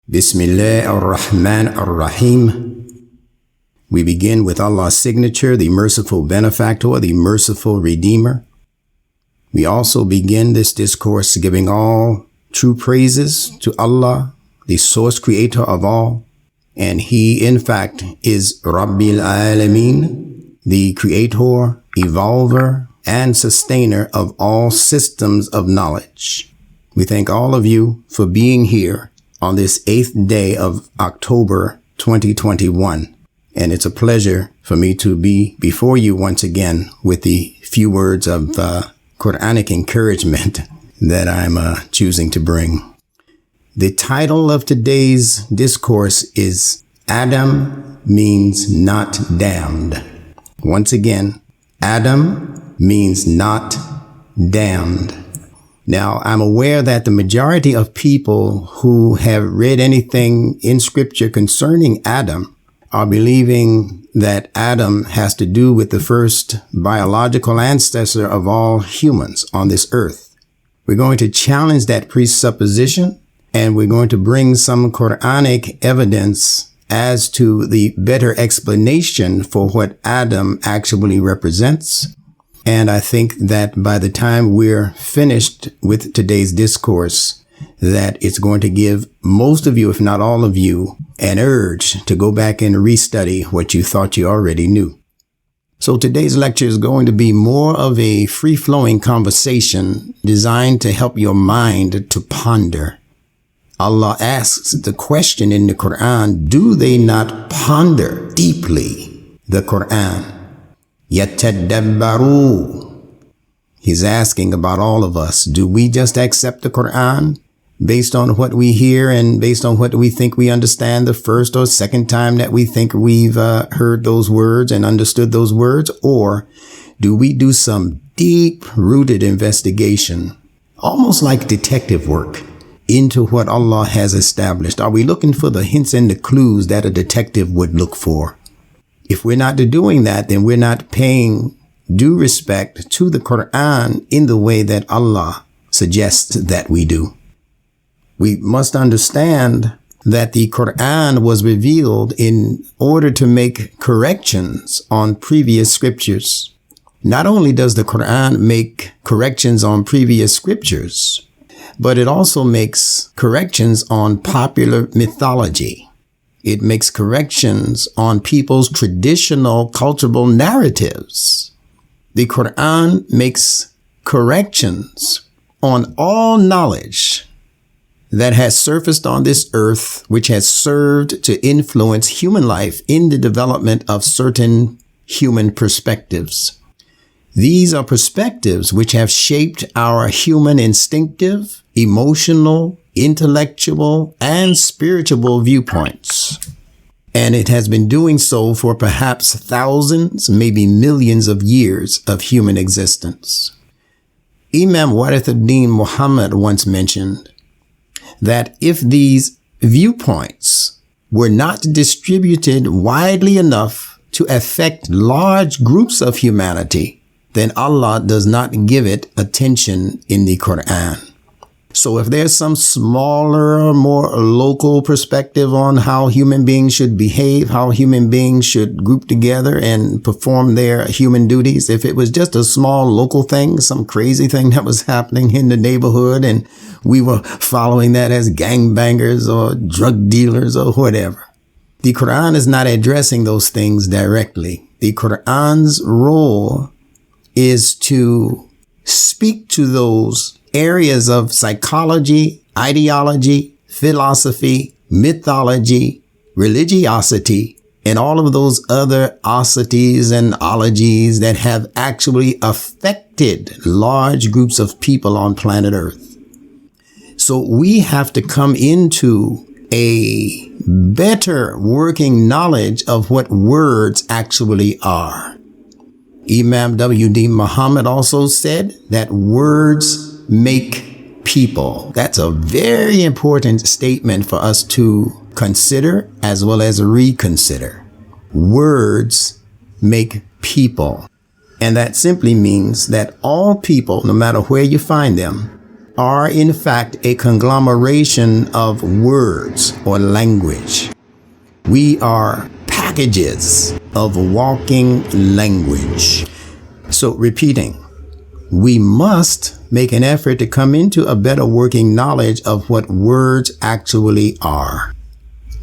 Bismillah ar-Rahman ar-Rahim. We begin with Allah's signature, the merciful benefactor, the merciful redeemer. We also begin this discourse giving all true praises to Allah, the source creator of all. And He, in fact, is Rabbil Alameen, the creator, evolver, and sustainer of all systems of knowledge. We thank all of you for being here on this 8th day of October 2021. And it's a pleasure for me to be before you once again with the few words of Quranic encouragement that I'm choosing to bring. The title of today's discourse is Adam means not damned. Once again, Adam means not damned. Now, I'm aware that the majority of people who have read anything in Scripture concerning Adam are believing that Adam has to do with the first biological ancestor of all humans on this earth. We're going to challenge that presupposition, and we're going to bring some Quranic evidence as to the better explanation for what Adam actually represents. And I think that by the time we're finished with today's discourse, that it's going to give most of you, if not all of you, an urge to go back and restudy what you thought you already knew. So today's lecture is going to be more of a free-flowing conversation designed to help your mind to ponder. Allah asks the question in the Quran, do they not ponder deeply the Quran? Yatadabbaru. He's asking about all of us. Do we just accept the Quran based on what we hear and based on what we think we understand the first or second time that we think we've heard those words and understood those words? Or do we do some deep-rooted investigation, almost like detective work, into what Allah has established? Are we looking for the hints and the clues that a detective would look for? If we're not doing that, then we're not paying due respect to the Quran in the way that Allah suggests that we do. We must understand that the Quran was revealed in order to make corrections on previous scriptures. Not only does the Quran make corrections on previous scriptures, but it also makes corrections on popular mythology. It makes corrections on people's traditional cultural narratives. The Quran makes corrections on all knowledge that has surfaced on this earth, which has served to influence human life in the development of certain human perspectives. These are perspectives which have shaped our human instinctive, emotional, intellectual, and spiritual viewpoints. And it has been doing so for perhaps thousands, maybe millions of years of human existence. Imam Warithuddin Muhammad once mentioned that if these viewpoints were not distributed widely enough to affect large groups of humanity, then Allah does not give it attention in the Quran. So if there's some smaller, more local perspective on how human beings should behave, how human beings should group together and perform their human duties, if it was just a small local thing, some crazy thing that was happening in the neighborhood and we were following that as gangbangers or drug dealers or whatever, the Quran is not addressing those things directly. The Quran's role is to speak to those areas of psychology, ideology, philosophy, mythology, religiosity, and all of those other osities and ologies that have actually affected large groups of people on planet Earth. So we have to come into a better working knowledge of what words actually are. Imam W.D. Muhammad also said that words make people. That's a very important statement for us to consider as well as reconsider. Words make people. And that simply means that all people, no matter where you find them, are in fact a conglomeration of words or language. We are packages of walking language. So repeating, we must make an effort to come into a better working knowledge of what words actually are.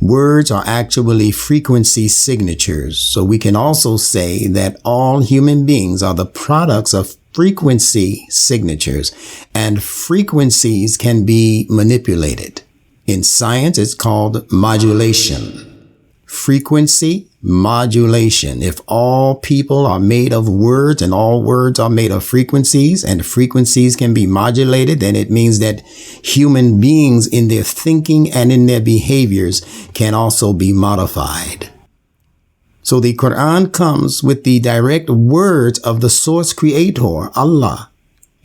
Words are actually frequency signatures. So we can also say that all human beings are the products of frequency signatures, and frequencies can be manipulated. In science, it's called modulation. Frequency modulation. If all people are made of words and all words are made of frequencies and frequencies can be modulated, then it means that human beings in their thinking and in their behaviors can also be modified. So the Quran comes with the direct words of the source creator, Allah,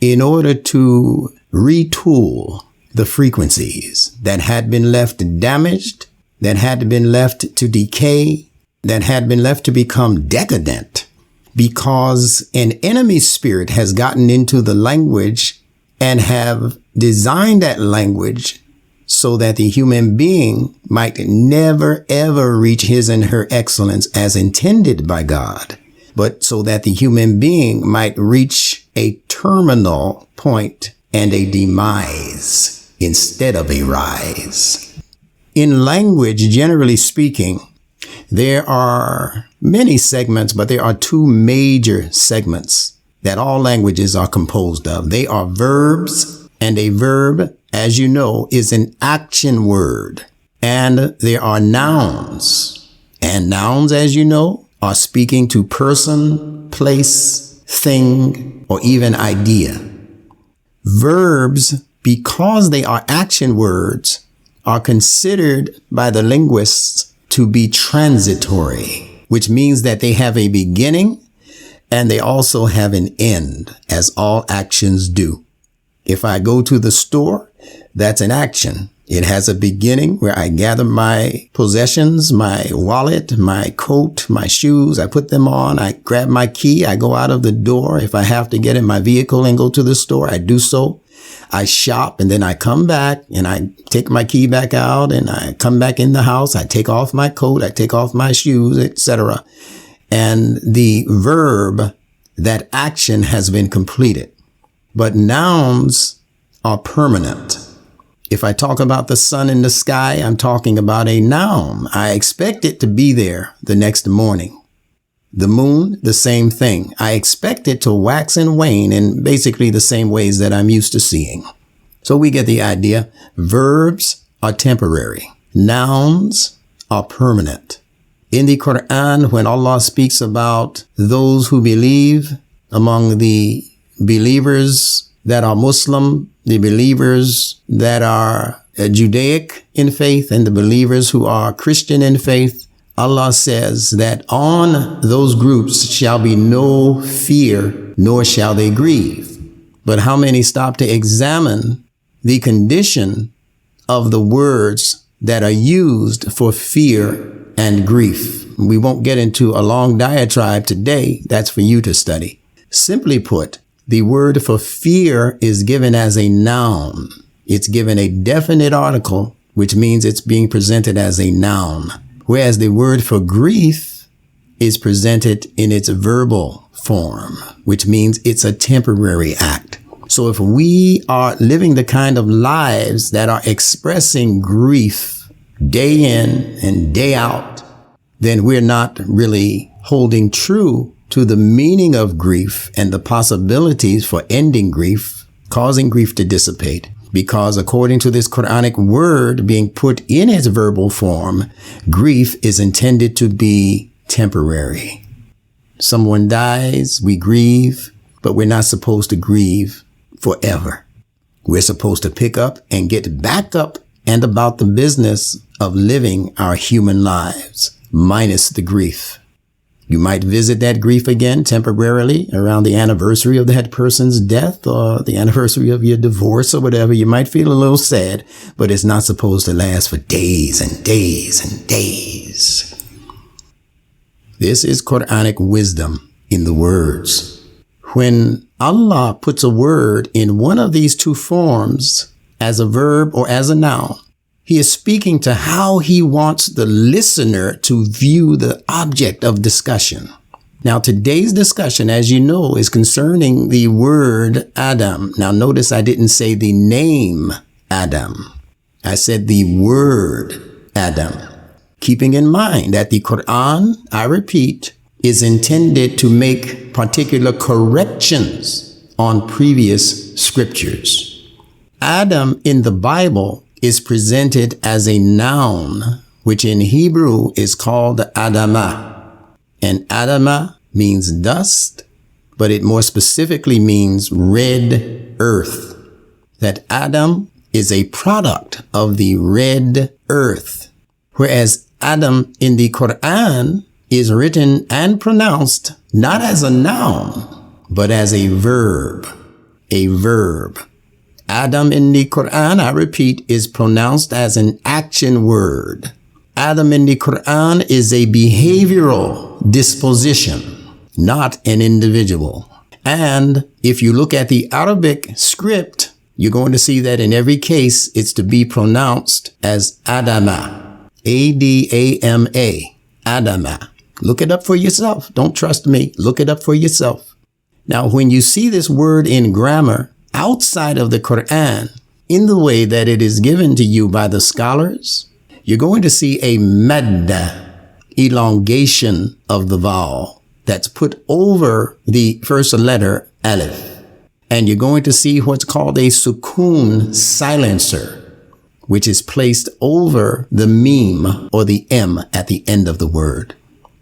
in order to retool the frequencies that had been left damaged, that had been left to decay, that had been left to become decadent, because an enemy spirit has gotten into the language and have designed that language so that the human being might never ever reach his and her excellence as intended by God, but so that the human being might reach a terminal point and a demise instead of a rise. In language, generally speaking, there are many segments, but there are two major segments that all languages are composed of. They are verbs, and a verb, as you know, is an action word. And there are nouns. And nouns, as you know, are speaking to person, place, thing, or even idea. Verbs, because they are action words, are considered by the linguists to be transitory, which means that they have a beginning and they also have an end, as all actions do. If I go to the store, that's an action. It has a beginning where I gather my possessions, my wallet, my coat, my shoes. I put them on. I grab my key. I go out of the door. If I have to get in my vehicle and go to the store, I do so. I shop and then I come back and I take my key back out and I come back in the house. I take off my coat. I take off my shoes, etc. And the verb, that action has been completed. But nouns are permanent. If I talk about the sun in the sky, I'm talking about a noun. I expect it to be there the next morning. The moon, the same thing. I expect it to wax and wane in basically the same ways that I'm used to seeing. So we get the idea. Verbs are temporary. Nouns are permanent. In the Quran, when Allah speaks about those who believe, among the believers that are Muslim, the believers that are Judaic in faith, and the believers who are Christian in faith, Allah says that on those groups shall be no fear, nor shall they grieve. But how many stop to examine the condition of the words that are used for fear and grief? We won't get into a long diatribe today. That's for you to study. Simply put, the word for fear is given as a noun. It's given a definite article, which means it's being presented as a noun. Whereas the word for grief is presented in its verbal form, which means it's a temporary act. So if we are living the kind of lives that are expressing grief day in and day out, then we're not really holding true to the meaning of grief and the possibilities for ending grief, causing grief to dissipate. Because according to this Quranic word being put in its verbal form, grief is intended to be temporary. Someone dies, we grieve, but we're not supposed to grieve forever. We're supposed to pick up and get back up and about the business of living our human lives, minus the grief. You might visit that grief again temporarily around the anniversary of that person's death or the anniversary of your divorce or whatever. You might feel a little sad, but it's not supposed to last for days and days and days. This is Quranic wisdom in the words. When Allah puts a word in one of these two forms as a verb or as a noun, He is speaking to how He wants the listener to view the object of discussion. Now, today's discussion, as you know, is concerning the word Adam. Now, notice I didn't say the name Adam. I said the word Adam. Keeping in mind that the Quran, I repeat, is intended to make particular corrections on previous scriptures. Adam in the Bible is presented as a noun, which in Hebrew is called Adamah. And Adamah means dust, but it more specifically means red earth. That Adam is a product of the red earth, whereas Adam in the Quran is written and pronounced not as a noun, but as a verb. A verb. Adam in the Quran, I repeat, is pronounced as an action word. Adam in the Quran is a behavioral disposition, not an individual. And if you look at the Arabic script, you're going to see that in every case, it's to be pronounced as Adama. A-D-A-M-A. Adama. Look it up for yourself. Don't trust me. Look it up for yourself. Now, when you see this word in grammar outside of the Quran, in the way that it is given to you by the scholars, you're going to see a madda, elongation of the vowel that's put over the first letter alif. And you're going to see what's called a sukoon silencer, which is placed over the meme or the M at the end of the word.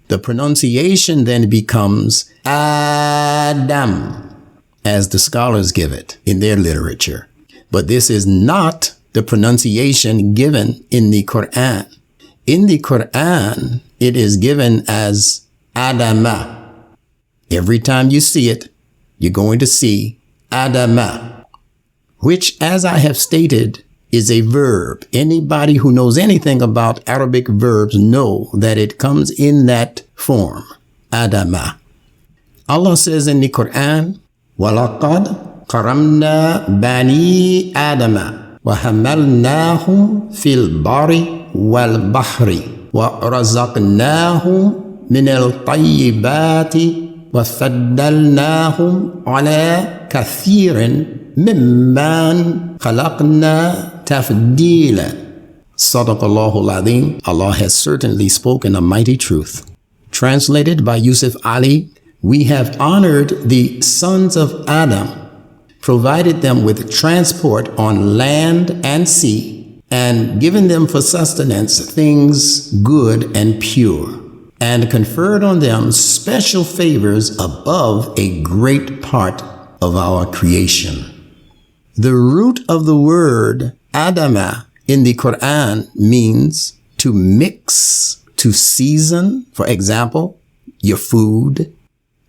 The pronunciation then becomes Adam, as the scholars give it in their literature. But this is not the pronunciation given in the Quran. In the Quran, it is given as Adama. Every time you see it, you're going to see Adama, which, as I have stated, is a verb. Anybody who knows anything about Arabic verbs know that it comes in that form, Adama. Allah says in the Quran, وَلَقَدْ قَرَمْنَا بَنِي آدَمَ وَحَمَلْنَاهُمْ فِي الْبَرِّ وَالْبَحْرِ وَرَزَقْنَاهُمْ مِنَ الطَّيِّبَاتِ وَفَضَّلْنَاهُمْ عَلَى كَثِيرٍ مِمَّنْ خَلَقْنَا تَفْدِيلًا. Sadaqallahul Azim. Allah has certainly spoken a mighty truth. Translated by Yusuf Ali, we have honored the sons of Adam, provided them with transport on land and sea, and given them for sustenance things good and pure, and conferred on them special favors above a great part of our creation. The root of the word Adama in the Quran means to mix, to season, for example, your food.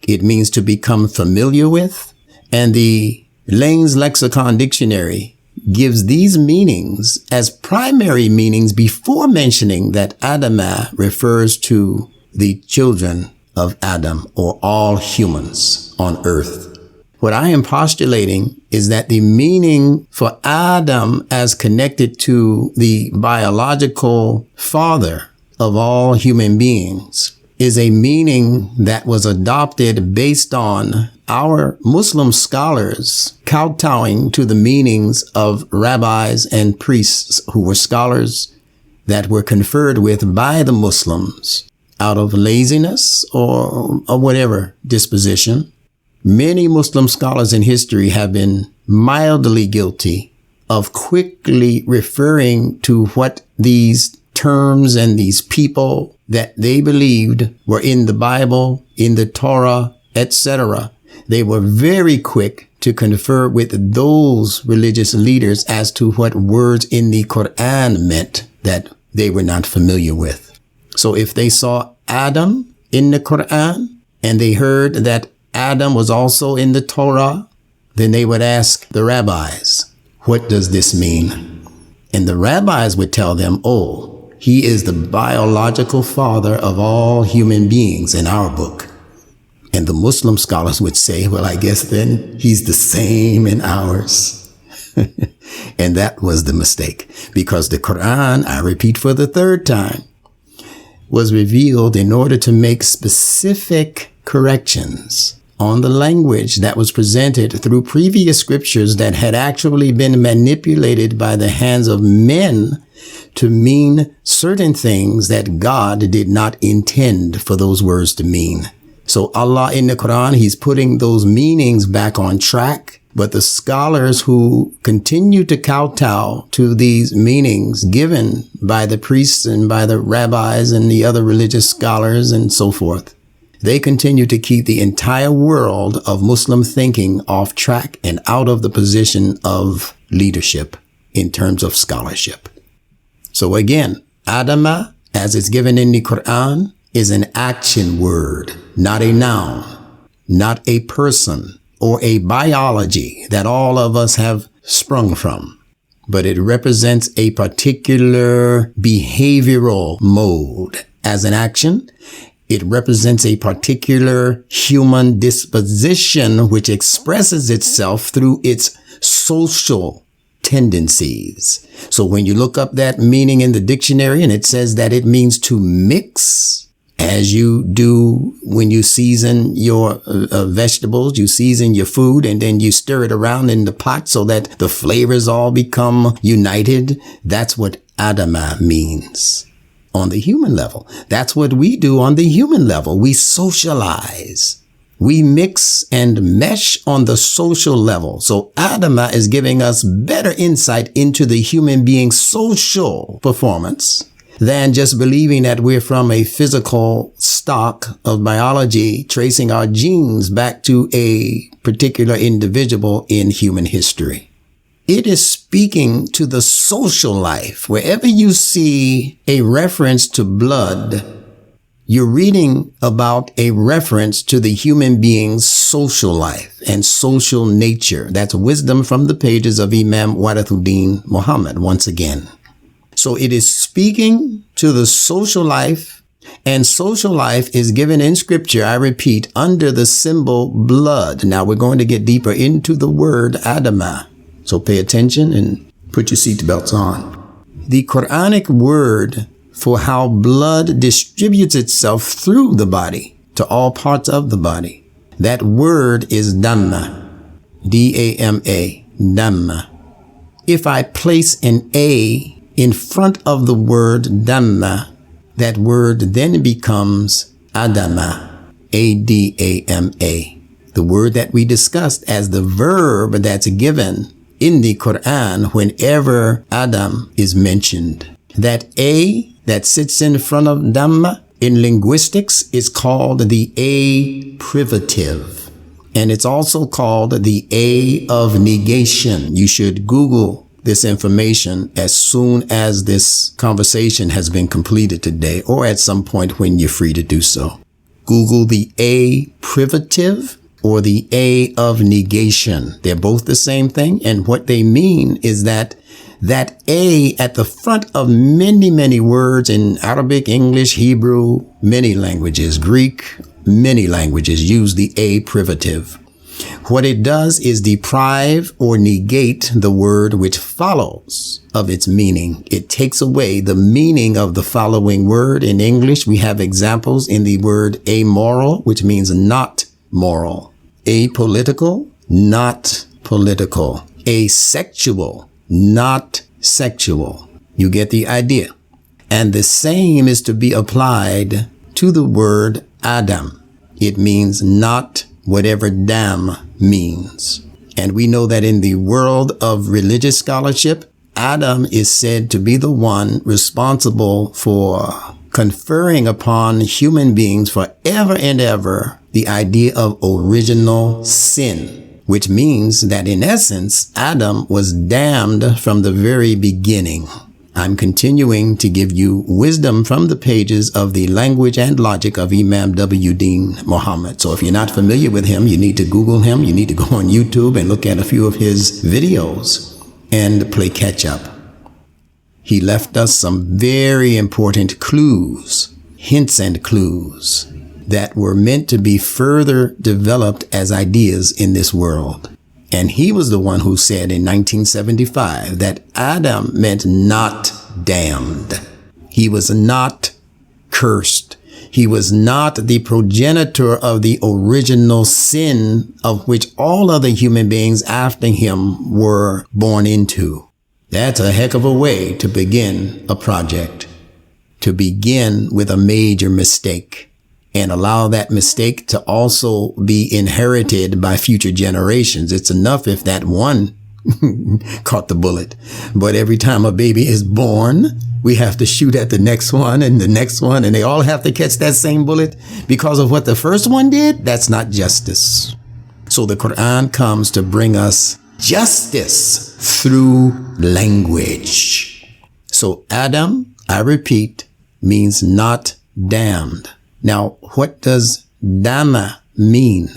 It means to become familiar with. And the Lane's Lexicon Dictionary gives these meanings as primary meanings before mentioning that Adama refers to the children of Adam or all humans on earth. What I am postulating is that the meaning for Adam as connected to the biological father of all human beings is a meaning that was adopted based on our Muslim scholars kowtowing to the meanings of rabbis and priests who were scholars that were conferred with by the Muslims out of laziness or whatever disposition. Many Muslim scholars in history have been mildly guilty of quickly referring to what these terms and these people that they believed were in the Bible, in the Torah, etc. They were very quick to confer with those religious leaders as to what words in the Quran meant that they were not familiar with. So if they saw Adam in the Quran and they heard that Adam was also in the Torah, then they would ask the rabbis, what does this mean? And the rabbis would tell them, oh, he is the biological father of all human beings in our book. And the Muslim scholars would say, well, I guess then he's the same in ours. And that was the mistake, because the Quran, I repeat for the third time, was revealed in order to make specific corrections on the language that was presented through previous scriptures that had actually been manipulated by the hands of men to mean certain things that God did not intend for those words to mean. So Allah in the Quran, he's putting those meanings back on track. But the scholars who continue to kowtow to these meanings given by the priests and by the rabbis and the other religious scholars and so forth, they continue to keep the entire world of Muslim thinking off track and out of the position of leadership in terms of scholarship. So again, Adama, as it's given in the Quran, is an action word, not a noun, not a person, or a biology that all of us have sprung from, but it represents a particular behavioral mode. As an action, it represents a particular human disposition which expresses itself through its social tendencies. So when you look up that meaning in the dictionary and it says that it means to mix, as you do when you season your vegetables, you season your food and then you stir it around in the pot so that the flavors all become united. That's what Adama means on the human level. That's what we do on the human level. We socialize. We mix and mesh on the social level. So Adama is giving us better insight into the human being's social performance than just believing that we're from a physical stock of biology, tracing our genes back to a particular individual in human history. It is speaking to the social life. Wherever you see a reference to blood, you're reading about a reference to the human being's social life and social nature. That's wisdom from the pages of Imam Warithuddin Muhammad once again. So it is speaking to the social life, and social life is given in scripture, I repeat, under the symbol blood. Now we're going to get deeper into the word Adama. So pay attention and put your seatbelts on. The Quranic word for how blood distributes itself through the body to all parts of the body, that word is Dhamma, D-A-M-A, Dhamma. If I place an A in front of the word Dhamma, that word then becomes Adama, A-D-A-M-A. The word that we discussed as the verb that's given in the Quran whenever Adam is mentioned. That A that sits in front of Dhamma in linguistics is called the A privative. And it's also called the A of negation. You should Google this information as soon as this conversation has been completed today, or at some point when you're free to do so. Google the A privative or the A of negation. They're both the same thing. And what they mean is that A at the front of many, many words in Arabic, English, Hebrew, many languages, Greek, many languages use the A privative. What it does is deprive or negate the word which follows of its meaning. It takes away the meaning of the following word. In English, we have examples in the word amoral, which means not moral. Apolitical, not political. Asexual, not sexual. You get the idea. And the same is to be applied to the word Adam. It means not whatever dam means. And we know that in the world of religious scholarship, Adam is said to be the one responsible for conferring upon human beings forever and ever the idea of original sin, which means that in essence, Adam was damned from the very beginning. I'm continuing to give you wisdom from the pages of the language and logic of Imam W. Deen Muhammad. So if you're not familiar with him, you need to Google him. You need to go on YouTube and look at a few of his videos and play catch up. He left us some very important clues, hints and clues, that were meant to be further developed as ideas in this world. And he was the one who said in 1975 that Adam meant not damned. He was not cursed. He was not the progenitor of the original sin of which all other human beings after him were born into. That's a heck of a way to begin a project, to begin with a major mistake and allow that mistake to also be inherited by future generations. It's enough if that one caught the bullet. But every time a baby is born, we have to shoot at the next one and the next one, and they all have to catch that same bullet because of what the first one did. That's not justice. So the Quran comes to bring us justice through language. So Adam, I repeat, means not damned. Now, what does dama mean?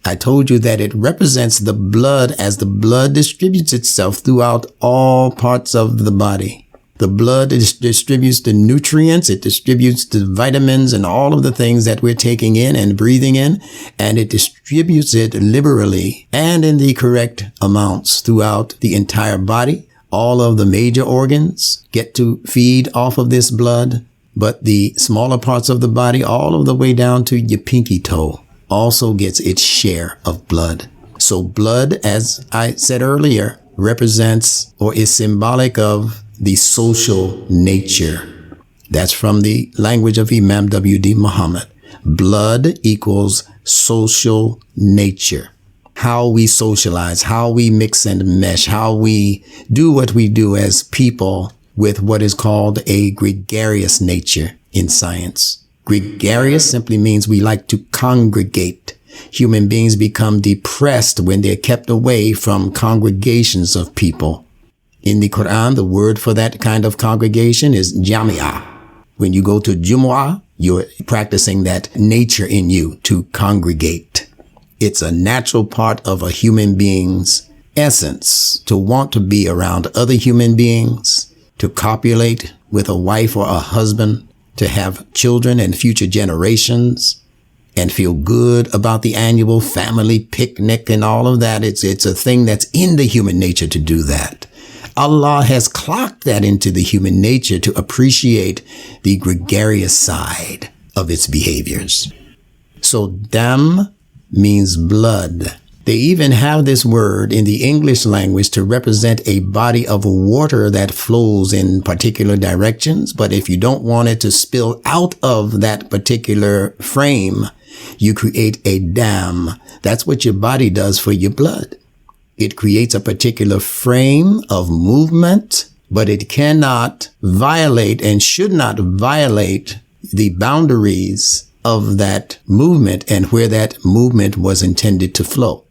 I told you that it represents the blood as the blood distributes itself throughout all parts of the body. The blood distributes the nutrients, it distributes the vitamins and all of the things that we're taking in and breathing in, and it distributes it liberally and in the correct amounts throughout the entire body. All of the major organs get to feed off of this blood, but the smaller parts of the body, all of the way down to your pinky toe, also gets its share of blood. So blood, as I said earlier, represents or is symbolic of the social nature. That's from the language of Imam W.D. Muhammad. Blood equals social nature. How we socialize, how we mix and mesh, how we do what we do as people with what is called a gregarious nature in science. Gregarious simply means we like to congregate. Human beings become depressed when they're kept away from congregations of people. In the Quran, the word for that kind of congregation is jami'ah. When you go to Jumu'ah, you're practicing that nature in you to congregate. It's a natural part of a human being's essence to want to be around other human beings, to copulate with a wife or a husband, to have children and future generations, and feel good about the annual family picnic and all of that. It's a thing that's in the human nature to do that. Allah has clocked that into the human nature to appreciate the gregarious side of its behaviors. So dam means blood. They even have this word in the English language to represent a body of water that flows in particular directions. But if you don't want it to spill out of that particular frame, you create a dam. That's what your body does for your blood. It creates a particular frame of movement, but it cannot violate and should not violate the boundaries of that movement and where that movement was intended to flow.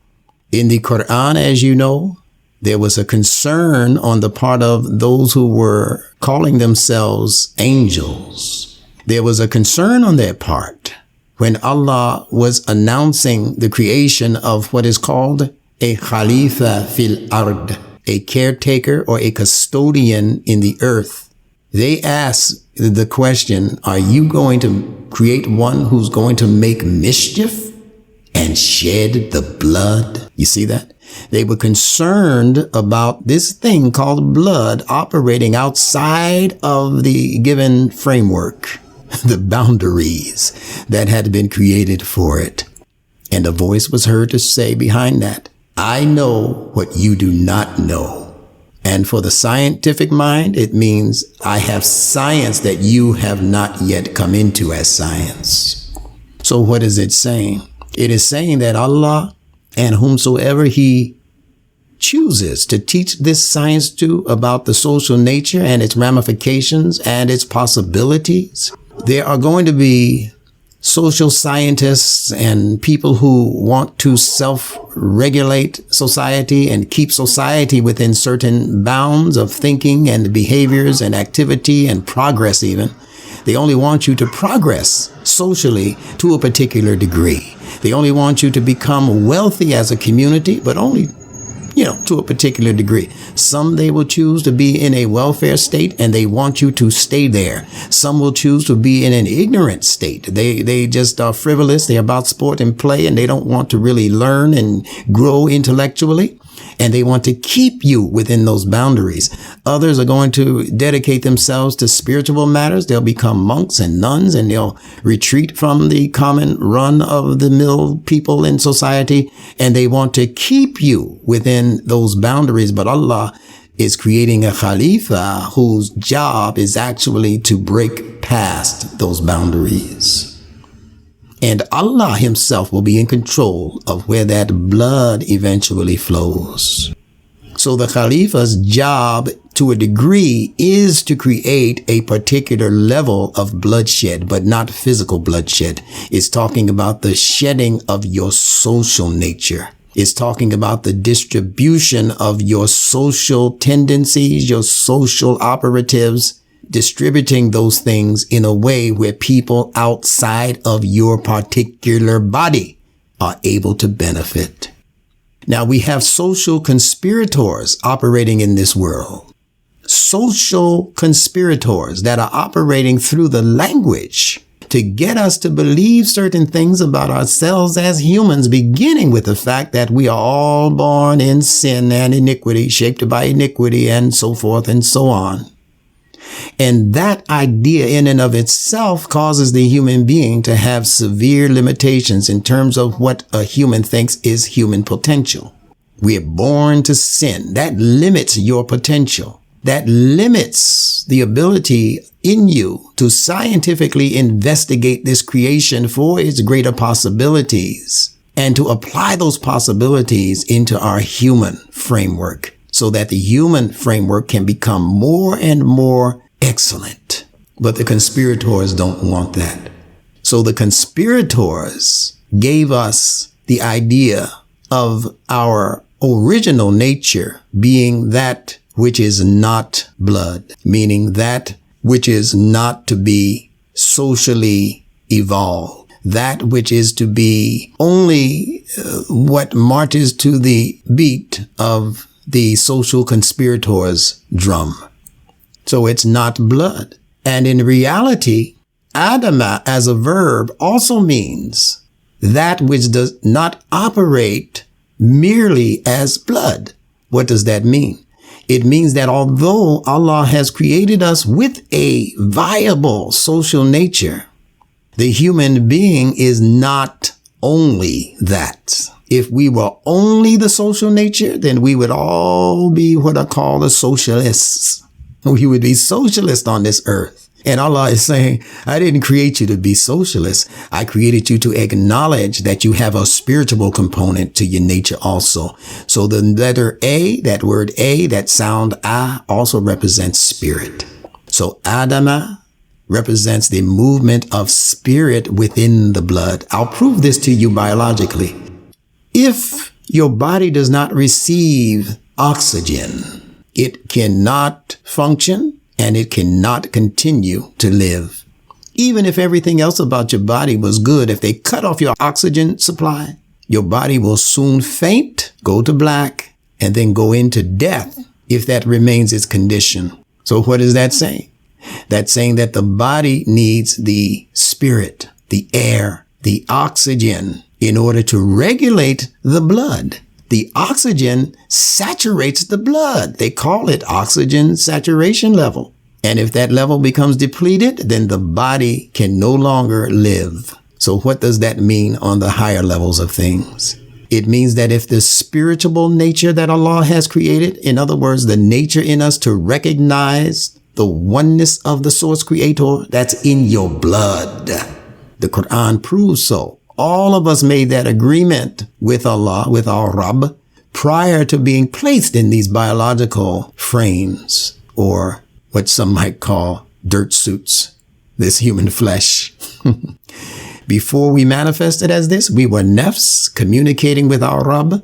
In the Quran, as you know, there was a concern on the part of those who were calling themselves angels. There was a concern on their part when Allah was announcing the creation of what is called a Khalifa fil ard, a caretaker or a custodian in the earth. They asked the question, are you going to create one who's going to make mischief and shed the blood? You see that? They were concerned about this thing called blood operating outside of the given framework, the boundaries that had been created for it. And a voice was heard to say behind that, I know what you do not know. And for the scientific mind, it means I have science that you have not yet come into as science. So what is it saying? It is saying that Allah and whomsoever he chooses to teach this science to about the social nature and its ramifications and its possibilities, there are going to be social scientists and people who want to self-regulate society and keep society within certain bounds of thinking and behaviors and activity and progress even. They only want you to progress socially to a particular degree. They only want you to become wealthy as a community, but only to a particular degree. Some they will choose to be in a welfare state and they want you to stay there. Some will choose to be in an ignorant state. They just are frivolous. They're about sport and play and they don't want to really learn and grow intellectually. And they want to keep you within those boundaries. Others are going to dedicate themselves to spiritual matters. They'll become monks and nuns and they'll retreat from the common run of the mill people in society. And they want to keep you within those boundaries. But Allah is creating a Khalifa whose job is actually to break past those boundaries. And Allah himself will be in control of where that blood eventually flows. So the Khalifa's job, to a degree, is to create a particular level of bloodshed, but not physical bloodshed. It's talking about the shedding of your social nature. It's talking about the distribution of your social tendencies, your social operatives, distributing those things in a way where people outside of your particular body are able to benefit. Now we have social conspirators operating in this world. Social conspirators that are operating through the language to get us to believe certain things about ourselves as humans, beginning with the fact that we are all born in sin and iniquity, shaped by iniquity and so forth and so on. And that idea in and of itself causes the human being to have severe limitations in terms of what a human thinks is human potential. We are born to sin. That limits your potential. That limits the ability in you to scientifically investigate this creation for its greater possibilities and to apply those possibilities into our human framework, so that the human framework can become more and more excellent. But the conspirators don't want that. So the conspirators gave us the idea of our original nature being that which is not blood, meaning that which is not to be socially evolved, that which is to be only what marches to the beat of the social conspirators' drum. So it's not blood. And in reality, Adama as a verb also means that which does not operate merely as blood. What does that mean? It means that although Allah has created us with a viable social nature, the human being is not only that. If we were only the social nature, then we would all be what I call the socialists. We would be socialists on this earth. And Allah is saying, I didn't create you to be socialist. I created you to acknowledge that you have a spiritual component to your nature also. So the letter A, that word A, that sound A, also represents spirit. So Adama represents the movement of spirit within the blood. I'll prove this to you biologically. If your body does not receive oxygen, it cannot function and it cannot continue to live. Even if everything else about your body was good, if they cut off your oxygen supply, your body will soon faint, go to black, and then go into death if that remains its condition. So what is that saying? That's saying that the body needs the spirit, the air, the oxygen in order to regulate the blood. The oxygen saturates the blood. They call it oxygen saturation level. And if that level becomes depleted, then the body can no longer live. So what does that mean on the higher levels of things? It means that if the spiritual nature that Allah has created, in other words, the nature in us to recognize the oneness of the source creator, that's in your blood. The Quran proves so. All of us made that agreement with Allah, with our Rabb, prior to being placed in these biological frames, or what some might call dirt suits, this human flesh. Before we manifested as this, we were nafs, communicating with our Rabb,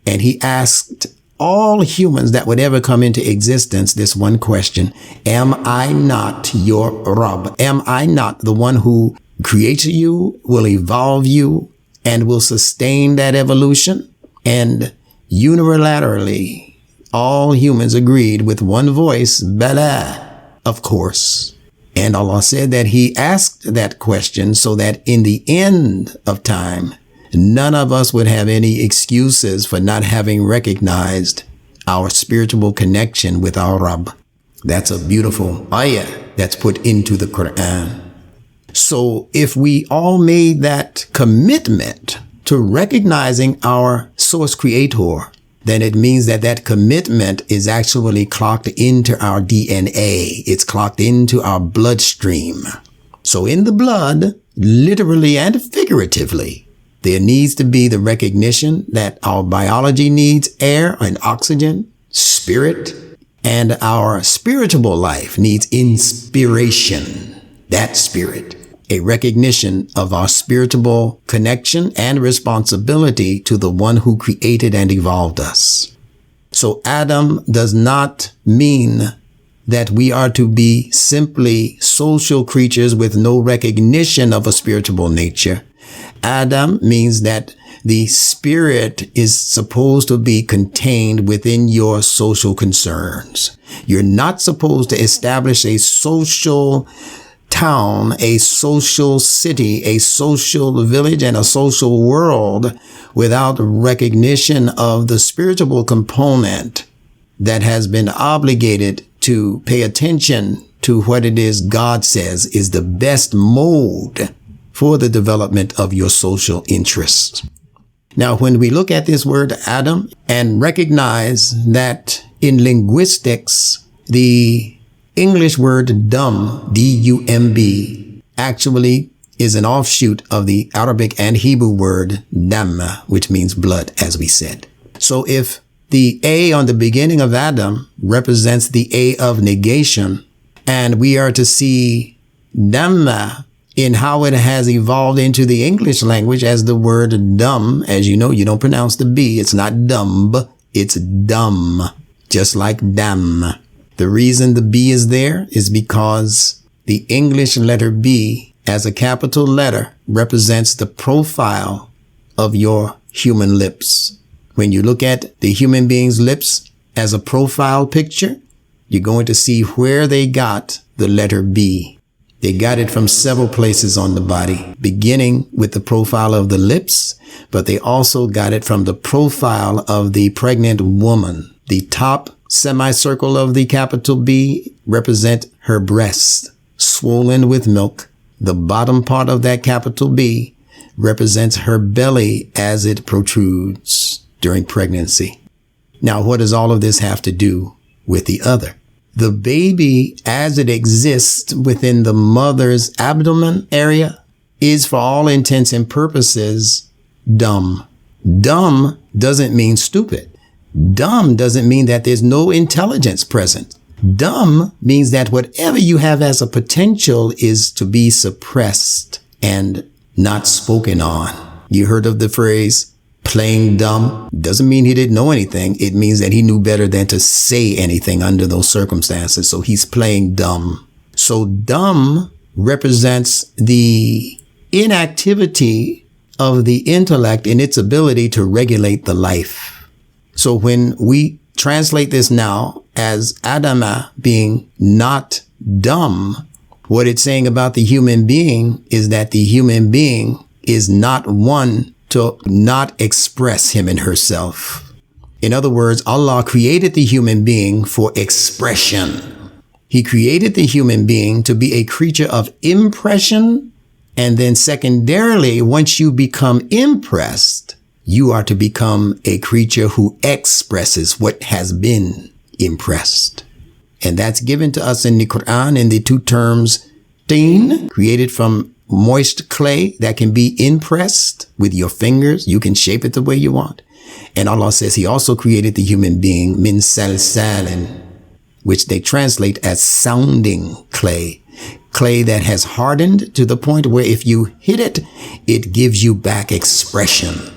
and he asked all humans that would ever come into existence this one question: am I not your Rabb? Am I not the one who creates you, will evolve you, and will sustain that evolution? And unilaterally, all humans agreed with one voice, Bala, of course. And Allah said that he asked that question so that in the end of time, none of us would have any excuses for not having recognized our spiritual connection with our Rabb. That's a beautiful ayah that's put into the Quran. So if we all made that commitment to recognizing our source creator, then it means that that commitment is actually clocked into our DNA. It's clocked into our bloodstream. So in the blood, literally and figuratively, there needs to be the recognition that our biology needs air and oxygen, spirit, and our spiritual life needs inspiration, that spirit. A recognition of our spiritual connection and responsibility to the one who created and evolved us. So Adam does not mean that we are to be simply social creatures with no recognition of a spiritual nature. Adam means that the spirit is supposed to be contained within your social concerns. You're not supposed to establish a social town, a social city, a social village, and a social world without recognition of the spiritual component that has been obligated to pay attention to what it is God says is the best mode for the development of your social interests. Now, when we look at this word Adam and recognize that in linguistics, the English word dumb, D-U-M-B, actually is an offshoot of the Arabic and Hebrew word dam, which means blood, as we said. So if the A on the beginning of Adam represents the A of negation, and we are to see dhamma in how it has evolved into the English language as the word dumb. As you know, you don't pronounce the B. It's not dumb, it's dumb, just like dam. The reason the B is there is because the English letter B as a capital letter represents the profile of your human lips. When you look at the human being's lips as a profile picture, you're going to see where they got the letter B. They got it from several places on the body, beginning with the profile of the lips, but they also got it from the profile of the pregnant woman. The top semicircle of the capital B represent her breast, swollen with milk. The bottom part of that capital B represents her belly as it protrudes during pregnancy. Now, what does all of this have to do with the other? The baby, as it exists within the mother's abdomen area, is for all intents and purposes dumb. Dumb doesn't mean stupid. Dumb doesn't mean that there's no intelligence present. Dumb means that whatever you have as a potential is to be suppressed and not spoken on. You heard of the phrase playing dumb? Doesn't mean he didn't know anything. It means that he knew better than to say anything under those circumstances. So he's playing dumb. So dumb represents the inactivity of the intellect in its ability to regulate the life. So when we translate this now as Adama being not dumb, what it's saying about the human being is that the human being is not one to not express him and herself. In other words, Allah created the human being for expression. He created the human being to be a creature of impression. And then secondarily, once you become impressed, you are to become a creature who expresses what has been impressed. And that's given to us in the Quran in the two terms, teen, created from moist clay that can be impressed with your fingers. You can shape it the way you want. And Allah says he also created the human being, min salsalin, which they translate as sounding clay. Clay that has hardened to the point where if you hit it, it gives you back expression.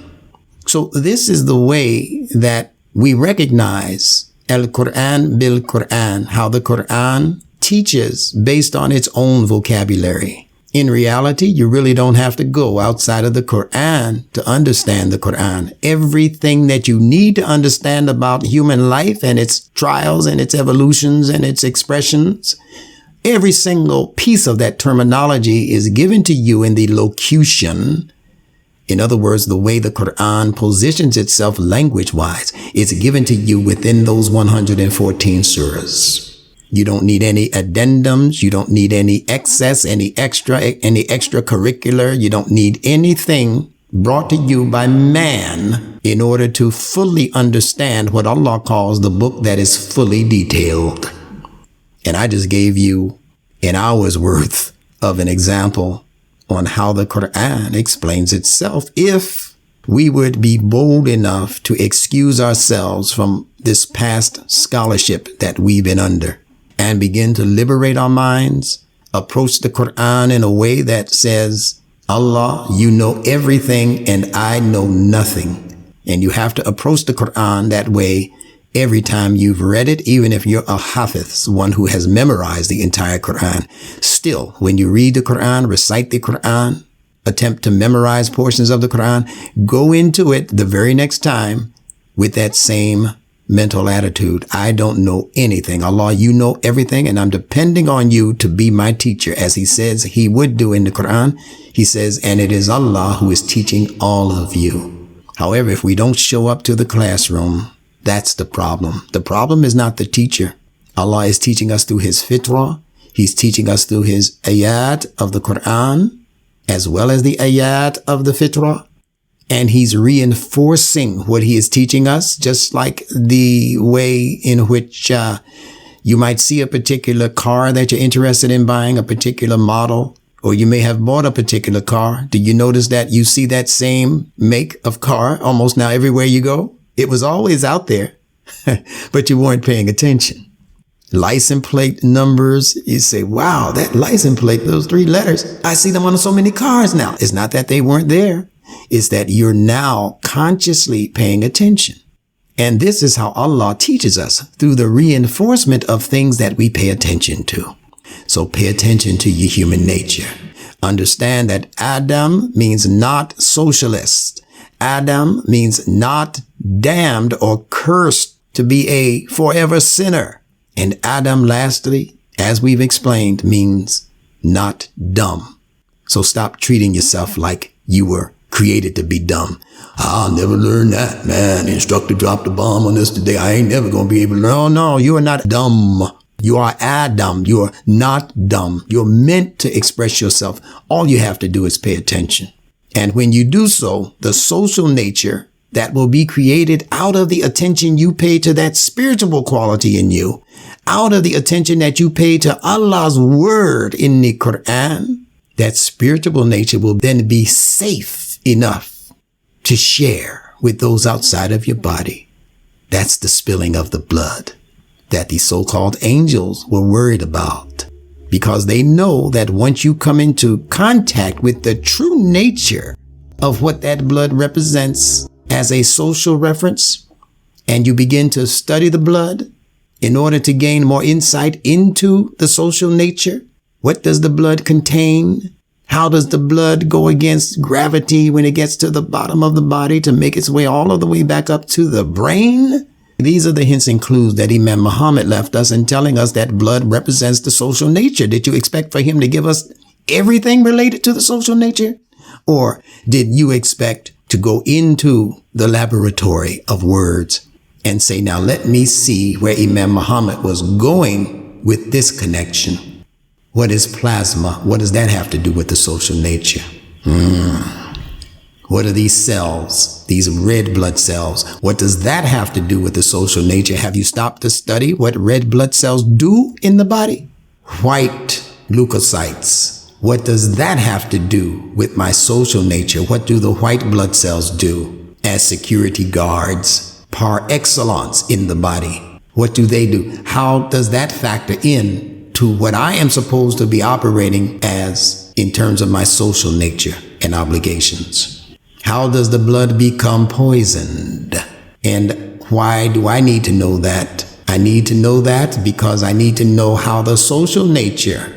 So this is the way that we recognize Al-Quran bil-Quran, how the Quran teaches based on its own vocabulary. In reality, you really don't have to go outside of the Quran to understand the Quran. Everything that you need to understand about human life and its trials and its evolutions and its expressions, every single piece of that terminology is given to you in the locution. In other words, the way the Quran positions itself language-wise, it's given to you within those 114 surahs. You don't need any addendums. You don't need any excess, any extracurricular. You don't need anything brought to you by man in order to fully understand what Allah calls the book that is fully detailed. And I just gave you an hour's worth of an example on how the Quran explains itself. If we would be bold enough to excuse ourselves from this past scholarship that we've been under, and begin to liberate our minds, approach the Quran in a way that says, Allah, you know everything and I know nothing. And you have to approach the Quran that way every time you've read it, even if you're a hafiz, one who has memorized the entire Quran. Still, when you read the Quran, recite the Quran, attempt to memorize portions of the Quran, go into it the very next time with that same mental attitude. I don't know anything. Allah, you know everything, and I'm depending on you to be my teacher, as he says he would do in the Quran. He says, and it is Allah who is teaching all of you. However, if we don't show up to the classroom, that's the problem. The problem is not the teacher. Allah is teaching us through his fitrah. He's teaching us through his ayat of the Quran, as well as the ayat of the fitrah. And he's reinforcing what he is teaching us, just like the way in which you might see a particular car that you're interested in buying, a particular model, or you may have bought a particular car. Do you notice that you see that same make of car almost now everywhere you go? It was always out there, but you weren't paying attention. License plate numbers, you say, wow, that license plate, those 3 letters, I see them on so many cars now. It's not that they weren't there. Is that you're now consciously paying attention. And this is how Allah teaches us, through the reinforcement of things that we pay attention to. So pay attention to your human nature. Understand that Adam means not socialist. Adam means not damned or cursed to be a forever sinner. And Adam, lastly, as we've explained, means not dumb. So stop treating yourself like you were created to be dumb. I'll never learn that, man. The instructor dropped a bomb on us today. I ain't never going to be able to learn. Oh, no, you are not dumb. You are Adam. You are not dumb. You're meant to express yourself. All you have to do is pay attention. And when you do so, the social nature that will be created out of the attention you pay to that spiritual quality in you, out of the attention that you pay to Allah's word in the Quran, that spiritual nature will then be safe enough to share with those outside of your body. That's the spilling of the blood that the so-called angels were worried about, because they know that once you come into contact with the true nature of what that blood represents as a social reference, and you begin to study the blood in order to gain more insight into the social nature. What does the blood contain? How does the blood go against gravity when it gets to the bottom of the body to make its way all of the way back up to the brain? These are the hints and clues that Imam Muhammad left us in telling us that blood represents the social nature. Did you expect for him to give us everything related to the social nature? Or did you expect to go into the laboratory of words and say, now let me see where Imam Muhammad was going with this connection? What is plasma? What does that have to do with the social nature? What are these cells, these red blood cells? What does that have to do with the social nature? Have you stopped to study what red blood cells do in the body? White leukocytes. What does that have to do with my social nature? What do the white blood cells do as security guards par excellence in the body? What do they do? How does that factor in to what I am supposed to be operating as in terms of my social nature and obligations? How does the blood become poisoned? And why do I need to know that? I need to know that because I need to know how the social nature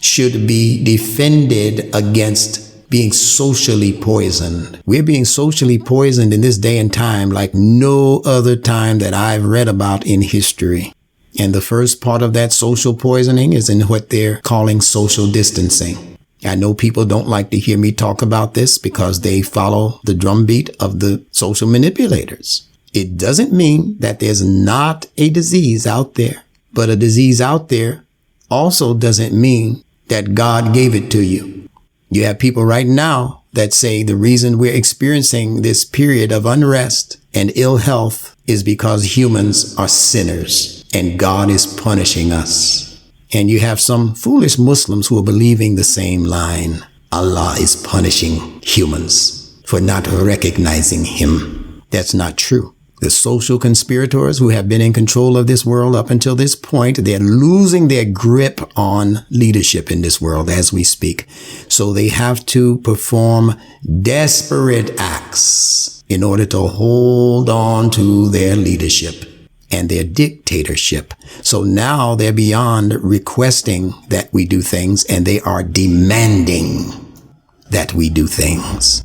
should be defended against being socially poisoned. We're being socially poisoned in this day and time like no other time that I've read about in history. And the first part of that social poisoning is in what they're calling social distancing. I know people don't like to hear me talk about this because they follow the drumbeat of the social manipulators. It doesn't mean that there's not a disease out there, but a disease out there also doesn't mean that God gave it to you. You have people right now that say the reason we're experiencing this period of unrest and ill health is because humans are sinners and God is punishing us. And you have some foolish Muslims who are believing the same line. Allah is punishing humans for not recognizing him. That's not true. The social conspirators who have been in control of this world up until this point, they're losing their grip on leadership in this world as we speak. So they have to perform desperate acts in order to hold on to their leadership and their dictatorship. So now they're beyond requesting that we do things, and they are demanding that we do things.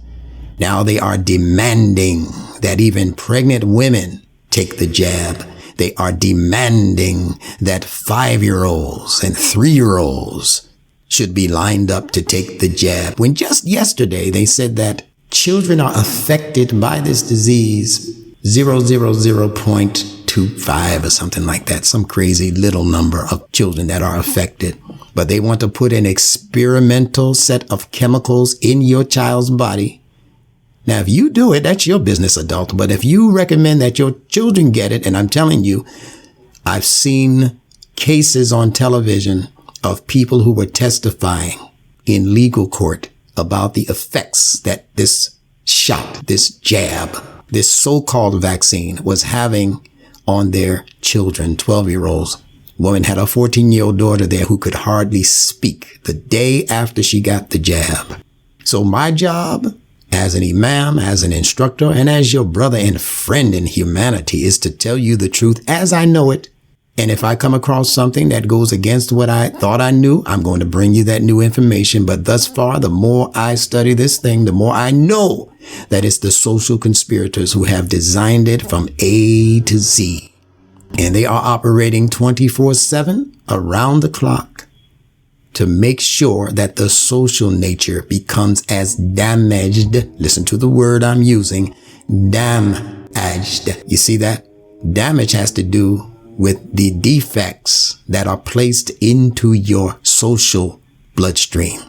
Now they are demanding that even pregnant women take the jab. They are demanding that 5-year-olds and 3-year-olds should be lined up to take the jab. When just yesterday they said that children are affected by this disease 0.25 or something like that, some crazy little number of children that are affected. But they want to put an experimental set of chemicals in your child's body. Now, if you do it, that's your business, adult. But if you recommend that your children get it, and I'm telling you, I've seen cases on television of people who were testifying in legal court about the effects that this shot, this jab, this so-called vaccine was having on their children, 12-year-olds. Woman had a 14-year-old daughter there who could hardly speak the day after she got the jab. So my job as an imam, as an instructor, and as your brother and friend in humanity is to tell you the truth as I know it. And if I come across something that goes against what I thought I knew, I'm going to bring you that new information. But thus far, the more I study this thing, the more I know that it's the social conspirators who have designed it from A to Z. And they are operating 24/7 around the clock to make sure that the social nature becomes as damaged. Listen to the word I'm using, damaged. You see that? Damage has to do with the defects that are placed into your social bloodstream.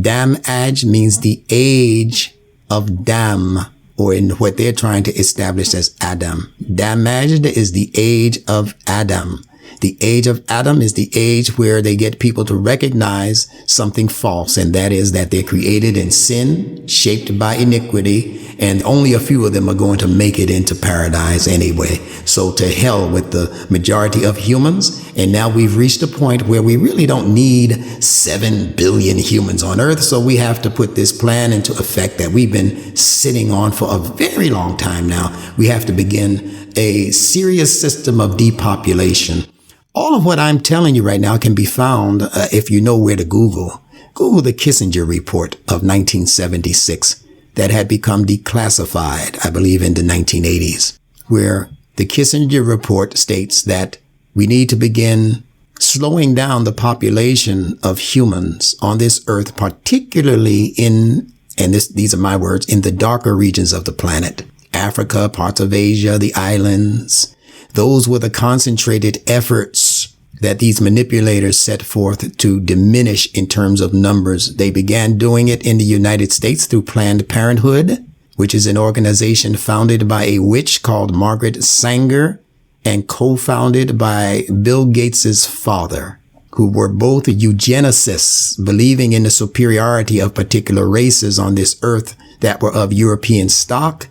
Damage means the age of Dam, or in what they're trying to establish as Adam. Damaged is the age of Adam. The age of Adam is the age where they get people to recognize something false, and that is that they're created in sin, shaped by iniquity, and only a few of them are going to make it into paradise anyway. So to hell with the majority of humans. And now we've reached a point where we really don't need 7 billion humans on earth. So we have to put this plan into effect that we've been sitting on for a very long time now. We have to begin a serious system of depopulation. All of what I'm telling you right now can be found if you know where to Google. Google the Kissinger report of 1976 that had become declassified, I believe, in the 1980s, where the Kissinger report states that we need to begin slowing down the population of humans on this earth, particularly in, and these are my words, in the darker regions of the planet. Africa, parts of Asia, the islands. Those were the concentrated efforts that these manipulators set forth to diminish in terms of numbers. They began doing it in the United States through Planned Parenthood, which is an organization founded by a witch called Margaret Sanger and co-founded by Bill Gates's father, who were both eugenicists, believing in the superiority of particular races on this earth that were of European stock.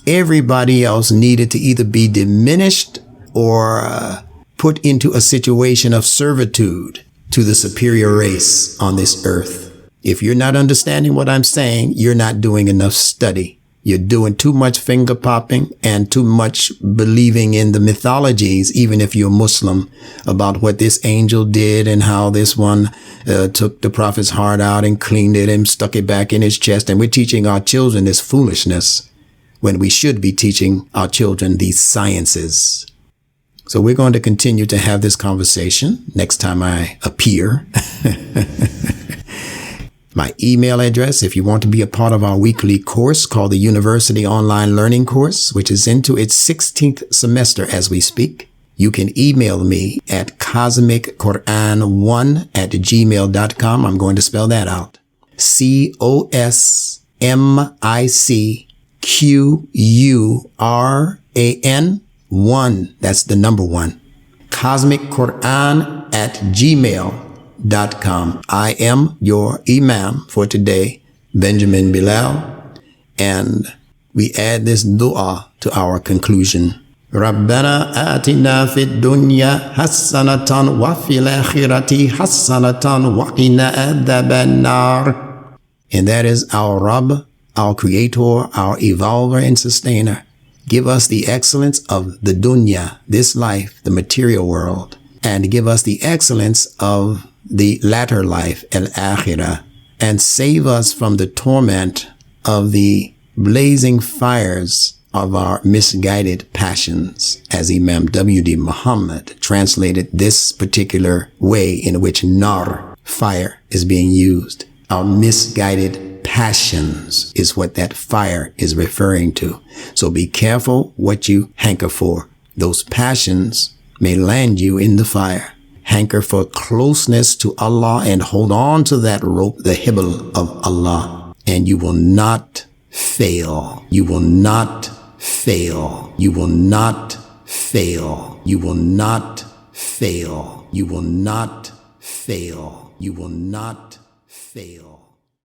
Everybody else needed to either be diminished or put into a situation of servitude to the superior race on this earth. If you're not understanding what I'm saying, you're not doing enough study. You're doing too much finger popping and too much believing in the mythologies, even if you're Muslim, about what this angel did and how this one took the prophet's heart out and cleaned it and stuck it back in his chest. And we're teaching our children this foolishness when we should be teaching our children these sciences. So we're going to continue to have this conversation next time I appear. My email address, if you want to be a part of our weekly course called the University Online Learning Course, which is into its 16th semester as we speak, you can email me at cosmicquran1@gmail.com. I'm going to spell that out. COSMICQURAN 1. That's the number 1. cosmicquran@gmail.com. I am your Imam for today, Benjamin Bilal, and we add this dua to our conclusion. Rabbana atina fid dunya hassanatan wa fil akhirati hassanatan wa qina adhaban nar. And that is our Rabb, our Creator, our Evolver and Sustainer. Give us the excellence of the dunya, this life, the material world, and give us the excellence of the latter life, al-akhirah, and save us from the torment of the blazing fires of our misguided passions, as Imam W.D. Muhammad translated this particular way in which nar, fire, is being used. Our misguided passions is what that fire is referring to. So be careful what you hanker for. Those passions may land you in the fire. Hanker for closeness to Allah and hold on to that rope, the hibl of Allah, and you will not fail. You will not fail. You will not fail. You will not fail. You will not fail. You will not fail.